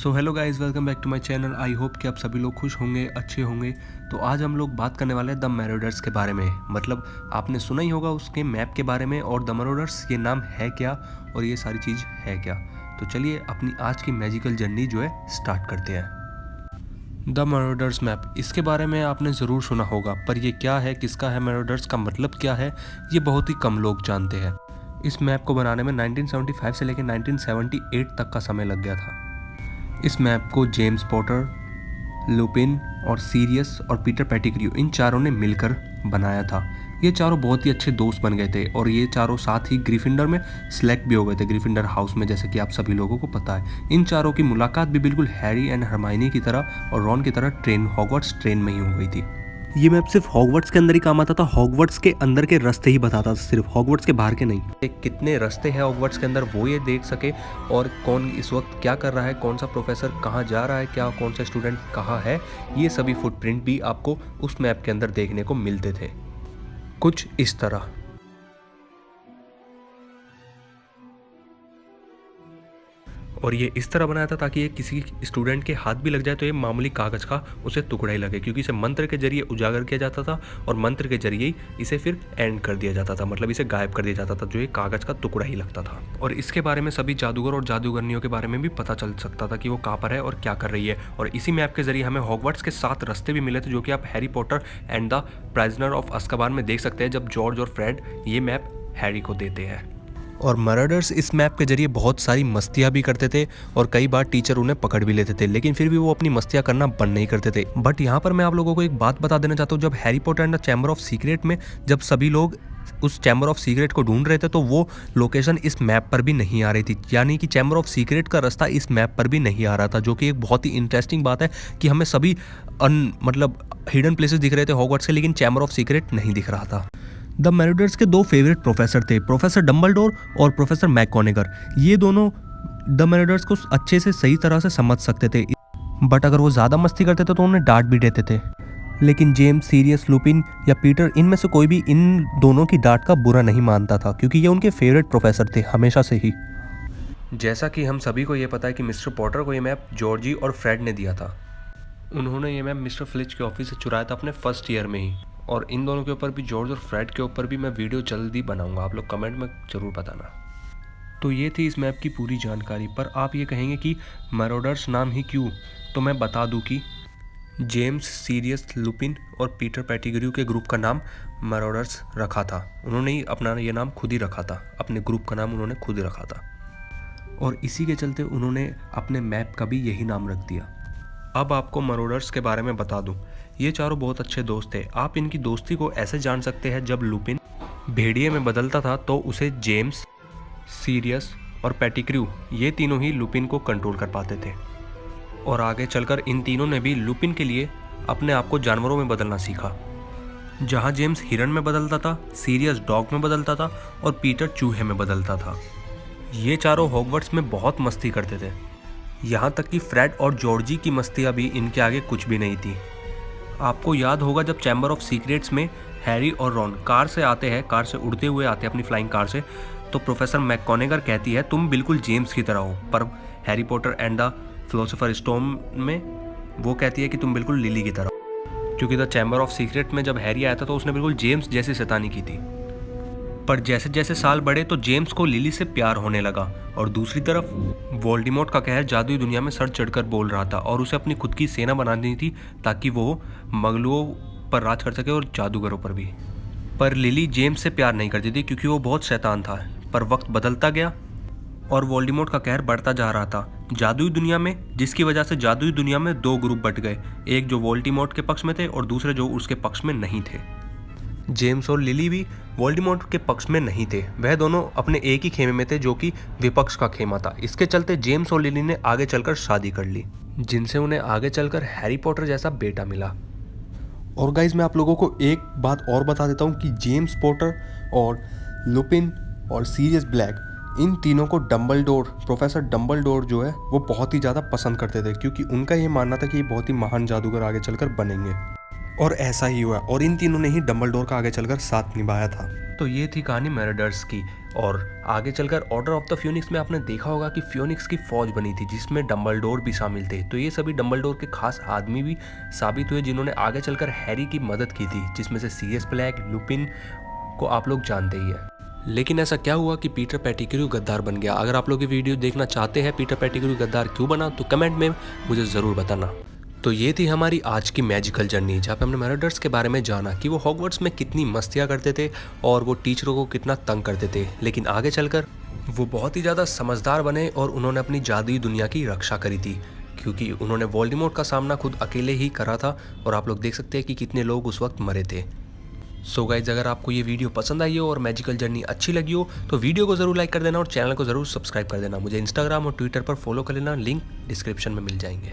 So hello guys, welcome back to my channel. I hope कि आप सभी लोग खुश होंगे, अच्छे होंगे। तो आज हम लोग बात करने वाले हैं द मैरोडर्स के बारे में। मतलब आपने सुना ही होगा उसके मैप के बारे में, और द मैरोडर्स ये नाम है क्या और ये सारी चीज़ है क्या। तो चलिए अपनी आज की मैजिकल जर्नी जो है स्टार्ट करते हैं। द मैरोडर्स मैप, इसके बारे में आपने ज़रूर सुना होगा, पर ये क्या है, किसका है, मैरोडर्स का मतलब क्या है, ये बहुत ही कम लोग जानते हैं। इस मैप को बनाने में 1975 से लेकर 1978 तक का समय लग गया था। इस मैप को जेम्स पॉटर, लुपिन और सीरियस और पीटर पेटिग्रू इन चारों ने मिलकर बनाया था। ये चारों बहुत ही अच्छे दोस्त बन गए थे और ये चारों साथ ही ग्रीफिंडर में सिलेक्ट भी हो गए थे, ग्रीफिंडर हाउस में, जैसे कि आप सभी लोगों को पता है। इन चारों की मुलाकात भी बिल्कुल हैरी एंड हरमाइनी की तरह और रॉन की तरह हॉगवर्ट्स ट्रेन में ही हो गई थी। ये मैप सिर्फ हॉगवर्ट्स के अंदर ही काम आता था, हॉगवर्ट्स के अंदर के रास्ते ही बताता था, सिर्फ हॉगवर्ट्स के बाहर के नहीं। कितने रास्ते हैं हॉगवर्ट्स के अंदर वो ये देख सके, और कौन इस वक्त क्या कर रहा है, कौन सा प्रोफेसर कहाँ जा रहा है, क्या कौन सा स्टूडेंट कहाँ है, ये सभी फुटप्रिंट भी आपको उस मैप के अंदर देखने को मिलते थे, कुछ इस तरह। और ये इस तरह बनाया था ताकि ये किसी स्टूडेंट के हाथ भी लग जाए तो ये मामूली कागज़ का उसे टुकड़ा ही लगे, क्योंकि इसे मंत्र के जरिए उजागर किया जाता था और मंत्र के जरिए ही इसे फिर एंड कर दिया जाता था, मतलब इसे गायब कर दिया जाता था, जो ये कागज़ का टुकड़ा ही लगता था। और इसके बारे में सभी जादूगर और जादूगरनियों के बारे में भी पता चल सकता था कि वो कहाँ पर है और क्या कर रही है। और इसी मैप के जरिए हमें हॉगवर्ट्स के 7 रास्ते भी मिले थे, जो कि आप Harry Potter and the Prisoner of Azkaban में देख सकते हैं, जब जॉर्ज और फ्रेड ये मैप हैरी को देते हैं। और मैरोडर्स इस मैप के जरिए बहुत सारी मस्तियाँ भी करते थे और कई बार टीचर उन्हें पकड़ भी लेते थे, लेकिन फिर भी वो अपनी मस्तियाँ करना बंद नहीं करते थे। बट यहाँ पर मैं आप लोगों को एक बात बता देना चाहता हूँ, जब Harry Potter and the chamber of secret में जब सभी लोग उस चैम्बर ऑफ सीक्रेट को ढूंढ रहे थे, तो वो लोकेशन इस मैप पर भी नहीं आ रही थी, यानी कि चैम्बर ऑफ सीक्रेट का रास्ता इस मैप पर भी नहीं आ रहा था, जो कि एक बहुत ही इंटरेस्टिंग बात है कि हमें सभी मतलब हिडन प्लेसेस दिख रहे थे हॉगवर्ट्स के, लेकिन चैम्बर ऑफ सीक्रेट नहीं दिख रहा था। द मैरोडर्स के 2 फेवरेट प्रोफेसर थे, प्रोफेसर डम्बलडोर और प्रोफेसर मैकगोनागल। ये दोनों द मैरोडर्स को अच्छे से सही तरह से समझ सकते थे, बट अगर वो ज़्यादा मस्ती करते थे तो उन्हें डांट भी देते थे। लेकिन जेम्स, सीरियस, लुपिन या पीटर, इनमें से कोई भी इन दोनों की डांट का बुरा नहीं मानता था, क्योंकि ये उनके फेवरेट प्रोफेसर थे हमेशा से ही। जैसा कि हम सभी को ये पता है कि मिस्टर पॉटर को ये मैप जॉर्जी और फ्रेड ने दिया था। उन्होंने ये मैप मिस्टर फ्लिच के ऑफिस से चुराया था अपने फर्स्ट ईयर में ही। और इन दोनों के ऊपर भी, जॉर्ज और फ्रेड के ऊपर भी, मैं वीडियो जल्दी बनाऊंगा, आप लोग कमेंट में ज़रूर बताना। तो ये थी इस मैप की पूरी जानकारी। पर आप ये कहेंगे कि मैरोडर्स नाम ही क्यों, तो मैं बता दूं कि जेम्स, सीरियस, लुपिन और पीटर पेटिग्रू के ग्रुप का नाम मैरोडर्स रखा था। उन्होंने ही अपना ये नाम खुद ही रखा था, अपने ग्रुप का नाम उन्होंने खुद ही रखा था, और इसी के चलते उन्होंने अपने मैप का भी यही नाम रख दिया। अब आपको मैरोडर्स के बारे में बता दूं, ये चारों बहुत अच्छे दोस्त थे। आप इनकी दोस्ती को ऐसे जान सकते हैं, जब लुपिन भेड़िए में बदलता था तो उसे जेम्स, सीरियस और पेटिग्रू, ये तीनों ही लुपिन को कंट्रोल कर पाते थे। और आगे चलकर इन तीनों ने भी लुपिन के लिए अपने आप को जानवरों में बदलना सीखा। जहाँ जेम्स हिरन में बदलता था, सीरियस डॉग में बदलता था और पीटर चूहे में बदलता था। ये चारों हॉगवर्ट्स में बहुत मस्ती करते थे, यहाँ तक कि फ्रेड और जॉर्जी की मस्तियाँ भी इनके आगे कुछ भी नहीं थी। आपको याद होगा जब चैम्बर ऑफ सीक्रेट्स में हैरी और रॉन कार से आते हैं, कार से उड़ते हुए आते हैं अपनी फ्लाइंग कार से, तो प्रोफेसर मैकगोनागल कहती है तुम बिल्कुल जेम्स की तरह हो, पर Harry Potter and the philosopher stone में वो कहती है कि तुम बिल्कुल लिली की तरह हो, क्योंकि द चैम्बर ऑफ सीक्रेट में जब हैरी आया था तो उसने बिल्कुल जेम्स जैसी शैतानी की थी। पर जैसे जैसे साल बढ़े तो जेम्स को लिली से प्यार होने लगा, और दूसरी तरफ वोल्डेमॉर्ट का कहर जादुई दुनिया में सर चढ़कर बोल रहा था और उसे अपनी खुद की सेना बनानी थी, ताकि वो मगलुओं पर राज कर सके और जादूगरों पर भी। पर लिली जेम्स से प्यार नहीं करती थी, क्योंकि वो बहुत शैतान था। पर वक्त बदलता गया और वोल्डेमॉर्ट का कहर बढ़ता जा रहा था जादुई दुनिया में, जिसकी वजह से जादुई दुनिया में 2 ग्रुप बट गए, एक जो वोल्डेमॉर्ट के पक्ष में थे और दूसरे जो उसके पक्ष में नहीं थे। जेम्स और लिली भी वोल्डेमॉर्ट के पक्ष में नहीं थे, वह दोनों अपने एक ही खेमे में थे, जो कि विपक्ष का खेमा था। इसके चलते जेम्स और लिली ने आगे चलकर शादी कर ली, जिनसे उन्हें आगे चलकर हैरी पॉटर जैसा बेटा मिला। और गाइज मैं आप लोगों को एक बात और बता देता हूँ कि जेम्स पॉटर और लुपिन और सीरियस ब्लैक, इन तीनों को डम्बलडोर, प्रोफेसर डम्बलडोर जो है वो बहुत ही ज़्यादा पसंद करते थे, क्योंकि उनका ये मानना था कि ये बहुत ही महान जादूगर आगे चलकर बनेंगे। और ऐसा ही हुआ, और इन तीनों ने ही डम्बलडोर का आगे चलकर साथ निभाया था। तो ये थी कहानी मैरोडर्स की। और आगे चलकर ऑर्डर ऑफ द फ्यूनिक्स में आपने देखा होगा कि फ्यूनिक्स की फौज बनी थी जिसमें डंबलडोर भी शामिल थे। तो ये सभी डंबलडोर के खास आदमी भी साबित हुए जिन्होंने आगे चलकर हैरी की मदद की थी, जिसमें से सीरियस ब्लैक, लुपिन को आप लोग जानते ही है। लेकिन ऐसा क्या हुआ कि पीटर पेटिग्रू गद्दार बन गया? अगर आप लोग ये वीडियो देखना चाहते हैं पीटर पेटिग्रू गद्दार क्यों बना, तो कमेंट में मुझे ज़रूर बताना। तो ये थी हमारी आज की मैजिकल जर्नी, जहाँ पे हमने मैरोडर्स के बारे में जाना कि वो हॉगवर्ट्स में कितनी मस्तियाँ करते थे और वो टीचरों को कितना तंग करते थे, लेकिन आगे चलकर वो बहुत ही ज़्यादा समझदार बने और उन्होंने अपनी जादुई दुनिया की रक्षा करी थी, क्योंकि उन्होंने वोल्डेमॉर्ट का सामना खुद अकेले ही करा था। और आप लोग देख सकते हैं कि कितने लोग उस वक्त मरे थे। सो गाइज, अगर आपको ये वीडियो पसंद आई हो और मैजिकल जर्नी अच्छी लगी हो तो वीडियो को ज़रूर लाइक कर देना और चैनल को ज़रूर सब्सक्राइब कर देना। मुझे इंस्टाग्राम और ट्विटर पर फॉलो कर लेना, लिंक डिस्क्रिप्शन में मिल जाएंगे।